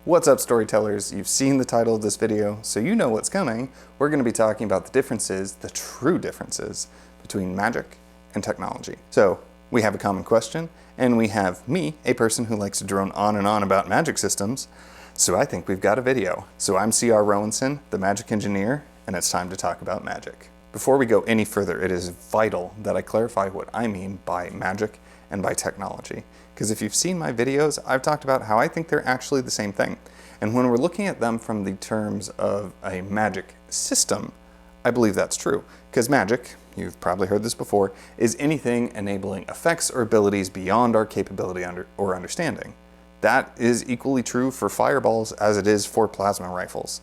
What's up, storytellers? You've seen the title of this video, so you know what's coming. We're going to be talking about the differences, the true differences, between magic and technology. So, we have a common question, and we have me, a person who likes to drone on and on about magic systems, so I think we've got a video. So I'm C.R. Rowanson, the magic engineer, and it's time to talk about magic. Before we go any further, it is vital that I clarify what I mean by magic and by technology. Because if you've seen my videos, I've talked about how I think they're actually the same thing. And when we're looking at them from the terms of a magic system, I believe that's true. Because magic, you've probably heard this before, is anything enabling effects or abilities beyond our capability or understanding. That is equally true for fireballs as it is for plasma rifles.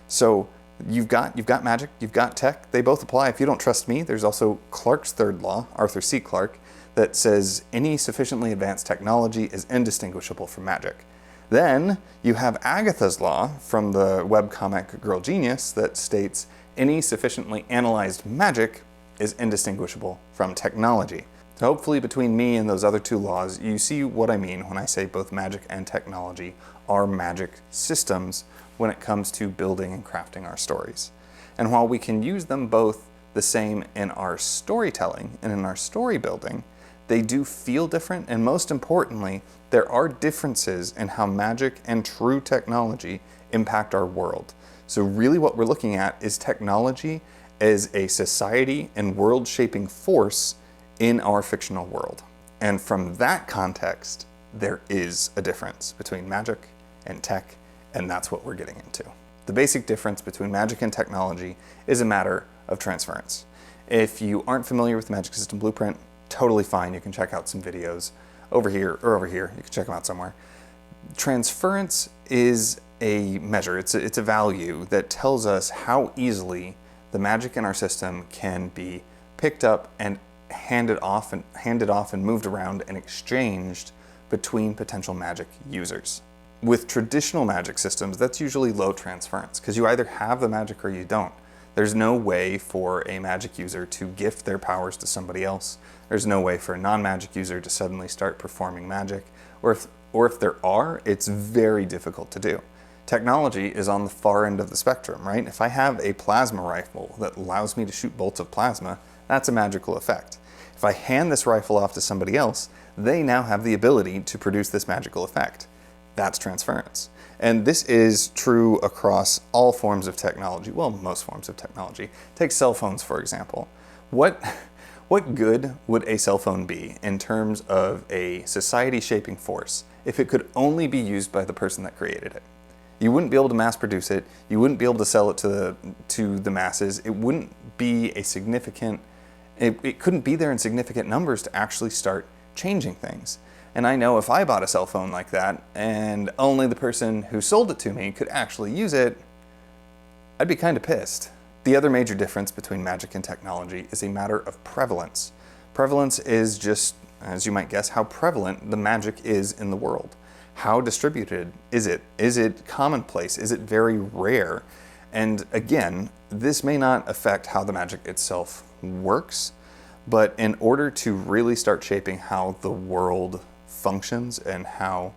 So you've got magic, you've got tech, they both apply. If you don't trust me, there's also Clarke's third law, Arthur C. Clarke, that says any sufficiently advanced technology is indistinguishable from magic. Then you have Agatha's law from the webcomic Girl Genius that states any sufficiently analyzed magic is indistinguishable from technology. So hopefully between me and those other two laws, you see what I mean when I say both magic and technology are magic systems when it comes to building and crafting our stories. And while we can use them both the same in our storytelling and in our story building, they do feel different, and most importantly, there are differences in how magic and true technology impact our world. So really what we're looking at is technology as a society and world-shaping force in our fictional world. And from that context, there is a difference between magic and tech, and that's what we're getting into. The basic difference between magic and technology is a matter of transference. If you aren't familiar with the Magic System Blueprint, totally fine, you can check out some videos over here or over here, you can check them out somewhere. Transference is a measure, it's a value that tells us how easily the magic in our system can be picked up and handed off and moved around and exchanged between potential magic users. With traditional magic systems, that's usually low transference, because you either have the magic or you don't. There's no way for a magic user to gift their powers to somebody else. There's no way for a non-magic user to suddenly start performing magic. Or if there are, it's very difficult to do. Technology is on the far end of the spectrum, right? If I have a plasma rifle that allows me to shoot bolts of plasma, that's a magical effect. If I hand this rifle off to somebody else, they now have the ability to produce this magical effect. That's transference. And this is true across all forms of technology, well, most forms of technology. Take cell phones, for example. What good would a cell phone be in terms of a society-shaping force if it could only be used by the person that created it? You wouldn't be able to mass produce it, you wouldn't be able to sell it to the masses, it wouldn't be a significant, it couldn't be there in significant numbers to actually start changing things. And I know if I bought a cell phone like that and only the person who sold it to me could actually use it, I'd be kind of pissed. The other major difference between magic and technology is a matter of prevalence. Prevalence is just, as you might guess, how prevalent the magic is in the world. How distributed is it? Is it commonplace? Is it very rare? And again, this may not affect how the magic itself works, but in order to really start shaping how the world functions and how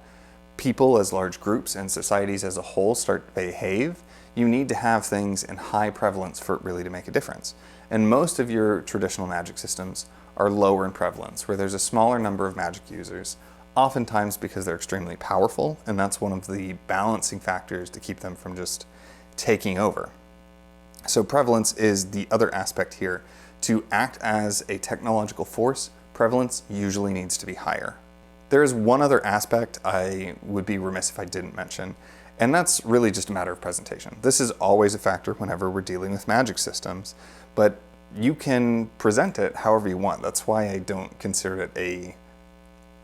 people as large groups and societies as a whole start to behave, you need to have things in high prevalence for it really to make a difference. And most of your traditional magic systems are lower in prevalence, where there's a smaller number of magic users, oftentimes because they're extremely powerful, and that's one of the balancing factors to keep them from just taking over. So prevalence is the other aspect here. To act as a technological force, prevalence usually needs to be higher. There is one other aspect I would be remiss if I didn't mention, and that's really just a matter of presentation. This is always a factor whenever we're dealing with magic systems, but you can present it however you want. That's why I don't consider it a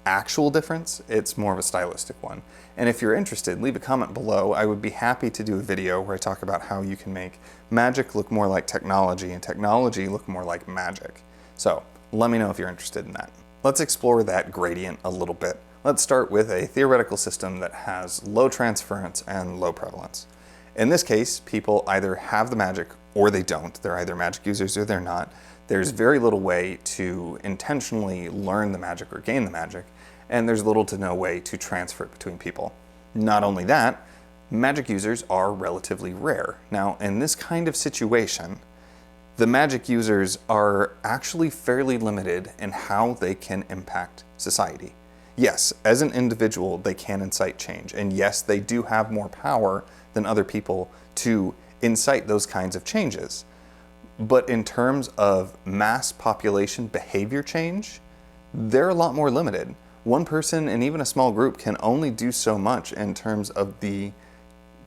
actual difference, it's more of a stylistic one. And if you're interested, leave a comment below. I would be happy to do a video where I talk about how you can make magic look more like technology and technology look more like magic. So let me know if you're interested in that. Let's explore that gradient a little bit. Let's start with a theoretical system that has low transference and low prevalence. In this case, people either have the magic or they don't. They're either magic users or they're not. There's very little way to intentionally learn the magic or gain the magic, and there's little to no way to transfer it between people. Not only that, magic users are relatively rare. Now, in this kind of situation, the magic users are actually fairly limited in how they can impact society. Yes, as an individual, they can incite change, and yes, they do have more power than other people to incite those kinds of changes. But in terms of mass population behavior change, they're a lot more limited. One person and even a small group can only do so much in terms of the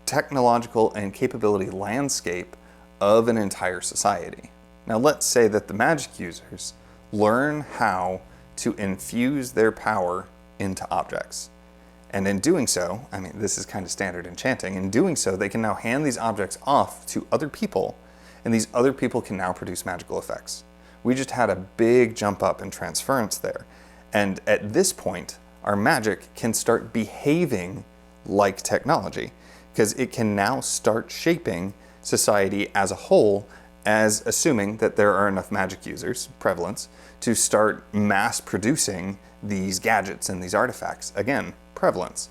technological and capability landscape of an entire society. Now let's say that the magic users learn how to infuse their power into objects. And in doing so, I mean, this is kind of standard enchanting, in doing so they can now hand these objects off to other people, and these other people can now produce magical effects. We just had a big jump up in transference there. And at this point, our magic can start behaving like technology, because it can now start shaping society as a whole, as assuming that there are enough magic users, prevalence, to start mass producing these gadgets and these artifacts. Again, prevalence.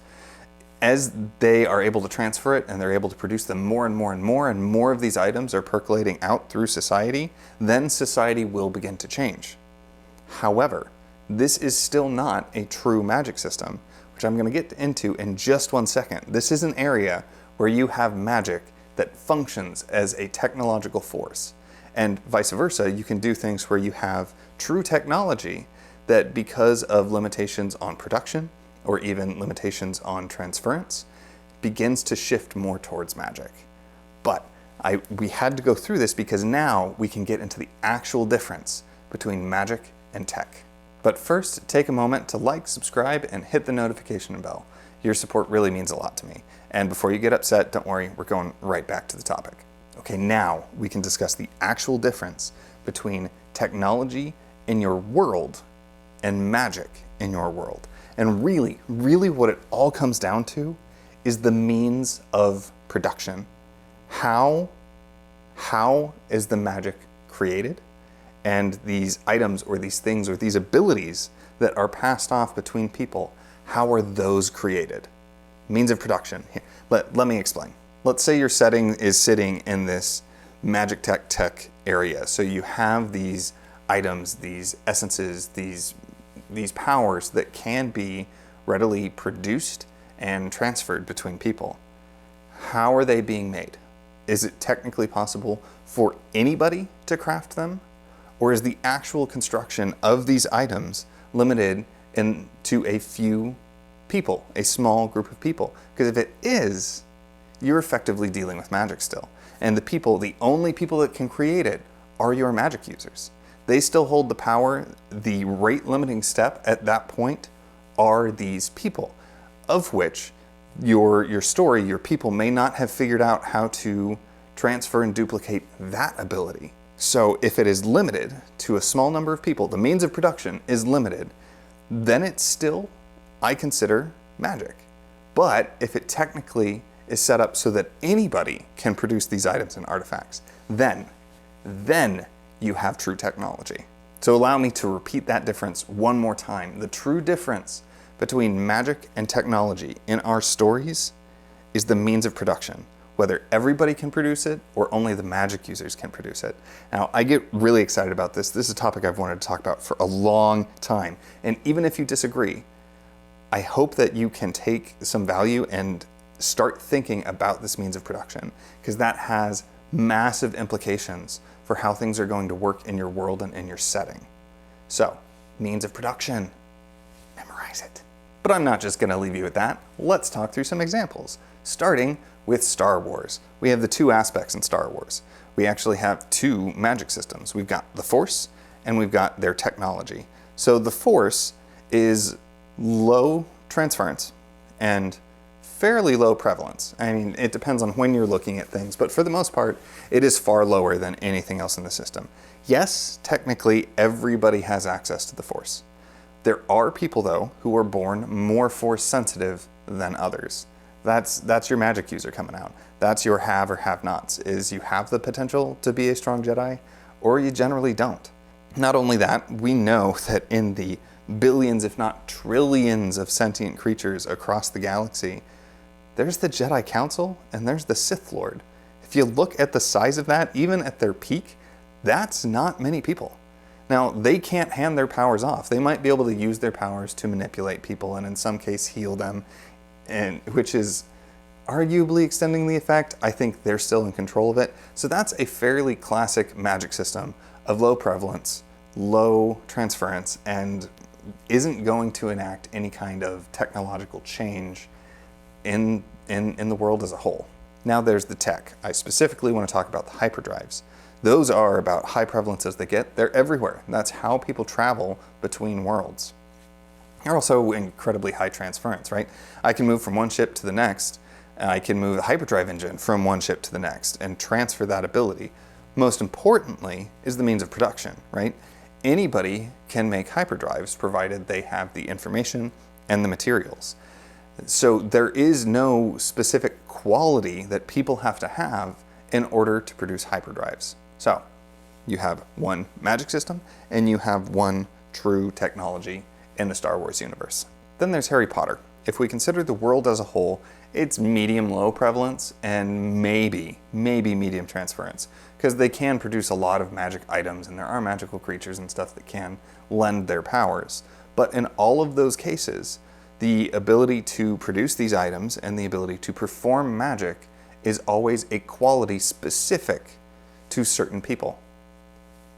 As they are able to transfer it and they're able to produce them more and more and more, and more of these items are percolating out through society, then society will begin to change. However, this is still not a true magic system, which I'm going to get into in just one second. This is an area where you have magic that functions as a technological force. And vice versa, you can do things where you have true technology that, because of limitations on production or even limitations on transference, begins to shift more towards magic. But we had to go through this because now we can get into the actual difference between magic and tech. But first, take a moment to like, subscribe, and hit the notification bell. Your support really means a lot to me. And before you get upset, don't worry, we're going right back to the topic. Okay, now we can discuss the actual difference between technology in your world and magic in your world. And really what it all comes down to is the means of production. How is the magic created? And these items or these things or these abilities that are passed off between people, how are those created? Means of production. Here, let me explain. Let's say your setting is sitting in this magic tech area. So you have these items, these essences, these powers that can be readily produced and transferred between people. How are they being made? Is it technically possible for anybody to craft them? Or is the actual construction of these items limited to a few people, a small group of people? Because if it is, you're effectively dealing with magic still. And the only people that can create it are your magic users. They still hold the power. The rate limiting step at that point are these people, of which your people may not have figured out how to transfer and duplicate that ability. So if it is limited to a small number of people, the means of production is limited, then it's still, I consider, magic. But if it technically is set up so that anybody can produce these items and artifacts, then you have true technology. So allow me to repeat that difference one more time. The true difference between magic and technology in our stories is the means of production. Whether everybody can produce it or only the magic users can produce it. Now, I get really excited about this. This is a topic I've wanted to talk about for a long time. And even if you disagree, I hope that you can take some value and start thinking about this means of production, because that has massive implications for how things are going to work in your world and in your setting. So, means of production, memorize it. But I'm not just going to leave you with that. Let's talk through some examples, starting with Star Wars. We have the two aspects in Star Wars. We actually have two magic systems. We've got the Force and we've got their technology. So the Force is low transference and fairly low prevalence. I mean, it depends on when you're looking at things, but for the most part, it is far lower than anything else in the system. Yes, technically everybody has access to the Force. There are people, though, who are born more Force sensitive than others. That's your magic user coming out. That's your have or have-nots, is you have the potential to be a strong Jedi, or you generally don't. Not only that, we know that in the billions, if not trillions of sentient creatures across the galaxy, there's the Jedi Council and there's the Sith Lord. If you look at the size of that, even at their peak, that's not many people. Now, they can't hand their powers off. They might be able to use their powers to manipulate people and in some case heal them, and which is arguably extending the effect. I think they're still in control of it. So that's a fairly classic magic system of low prevalence, low transference, and isn't going to enact any kind of technological change in the world as a whole. Now there's the tech. I specifically want to talk about the hyperdrives. Those are about high prevalence as they get. They're everywhere. That's how people travel between worlds. They're also incredibly high transference, right? I can move from one ship to the next. I can move the hyperdrive engine from one ship to the next and transfer that ability. Most importantly is the means of production, right? Anybody can make hyperdrives provided they have the information and the materials. So there is no specific quality that people have to have in order to produce hyperdrives. So you have one magic system and you have one true technology in the Star Wars universe. Then there's Harry Potter. If we consider the world as a whole, it's medium-low prevalence and maybe medium transference, because they can produce a lot of magic items and there are magical creatures and stuff that can lend their powers. But in all of those cases, the ability to produce these items and the ability to perform magic is always a quality specific to certain people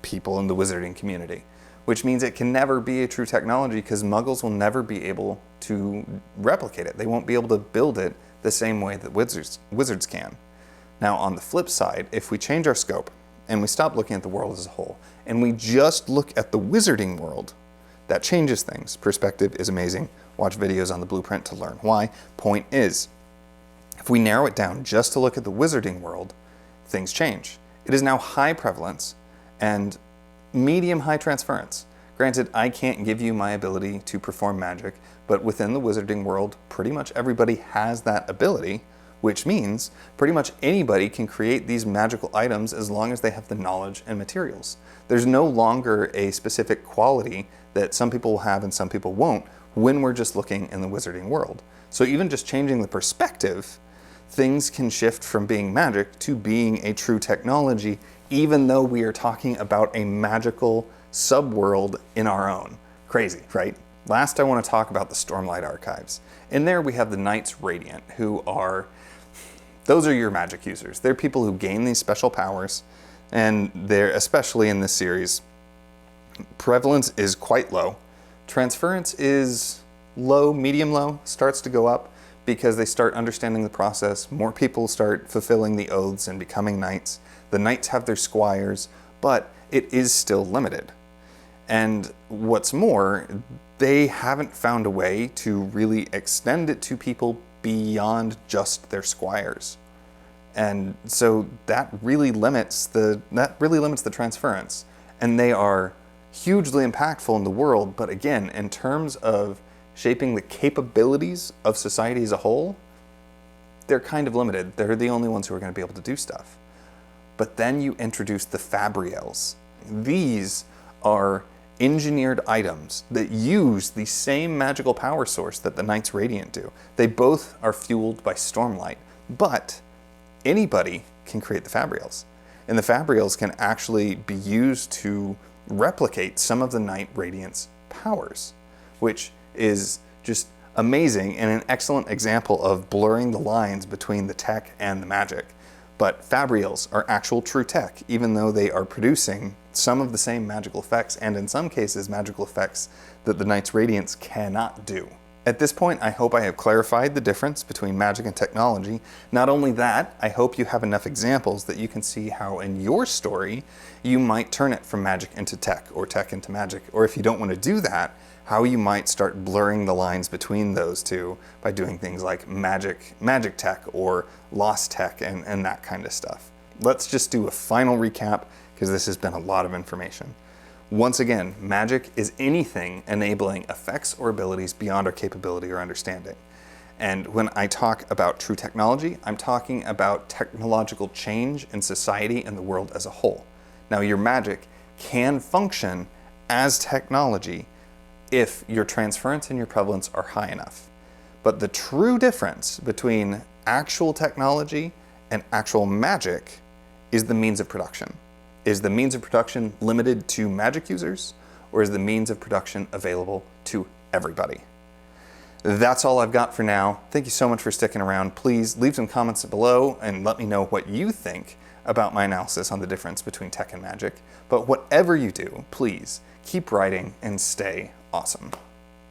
in the wizarding community, which means it can never be a true technology because muggles will never be able to replicate it. They won't be able to build it the same way that wizards can. Now on the flip side, if we change our scope and we stop looking at the world as a whole and we just look at the wizarding world, that changes things. Perspective is amazing. Watch videos on the blueprint to learn why. Point is, if we narrow it down just to look at the wizarding world, things change. It is now high prevalence and medium high transference. Granted, I can't give you my ability to perform magic, but within the wizarding world, pretty much everybody has that ability, which means pretty much anybody can create these magical items as long as they have the knowledge and materials. There's no longer a specific quality that some people will have and some people won't when we're just looking in the wizarding world. So even just changing the perspective, things can shift from being magic to being a true technology, even though we are talking about a magical subworld in our own. Crazy, right? Last, I want to talk about the Stormlight Archives. In there we have the Knights Radiant, those are your magic users. They're people who gain these special powers, and they're, especially in this series, prevalence is quite low. Transference is low, medium low, starts to go up because they start understanding the process. More people start fulfilling the oaths and becoming knights. The knights have their squires, but it is still limited. And what's more, they haven't found a way to really extend it to people beyond just their squires. And so that really limits the transference. And they are hugely impactful in the world, but again, in terms of shaping the capabilities of society as a whole, they're kind of limited. They're the only ones who are going to be able to do stuff. But then you introduce the Fabriels. These are engineered items that use the same magical power source that the Knights Radiant do. They both are fueled by Stormlight, but anybody can create the Fabriels. And the Fabriels can actually be used to replicate some of the Knight Radiant's powers, which is just amazing and an excellent example of blurring the lines between the tech and the magic. But Fabriels are actual true tech, even though they are producing some of the same magical effects, and in some cases magical effects that the Knights Radiants cannot do. At this point, I hope I have clarified the difference between magic and technology. Not only that, I hope you have enough examples that you can see how in your story you might turn it from magic into tech or tech into magic, or if you don't want to do that, how you might start blurring the lines between those two by doing things like magic tech or lost tech and that kind of stuff. Let's just do a final recap because this has been a lot of information. Once again, magic is anything enabling effects or abilities beyond our capability or understanding. And when I talk about true technology, I'm talking about technological change in society and the world as a whole. Now, your magic can function as technology if your transference and your prevalence are high enough. But the true difference between actual technology and actual magic is the means of production. Is the means of production limited to magic users, or is the means of production available to everybody? That's all I've got for now. Thank you so much for sticking around. Please leave some comments below and let me know what you think about my analysis on the difference between tech and magic. But whatever you do, please keep writing and stay awesome.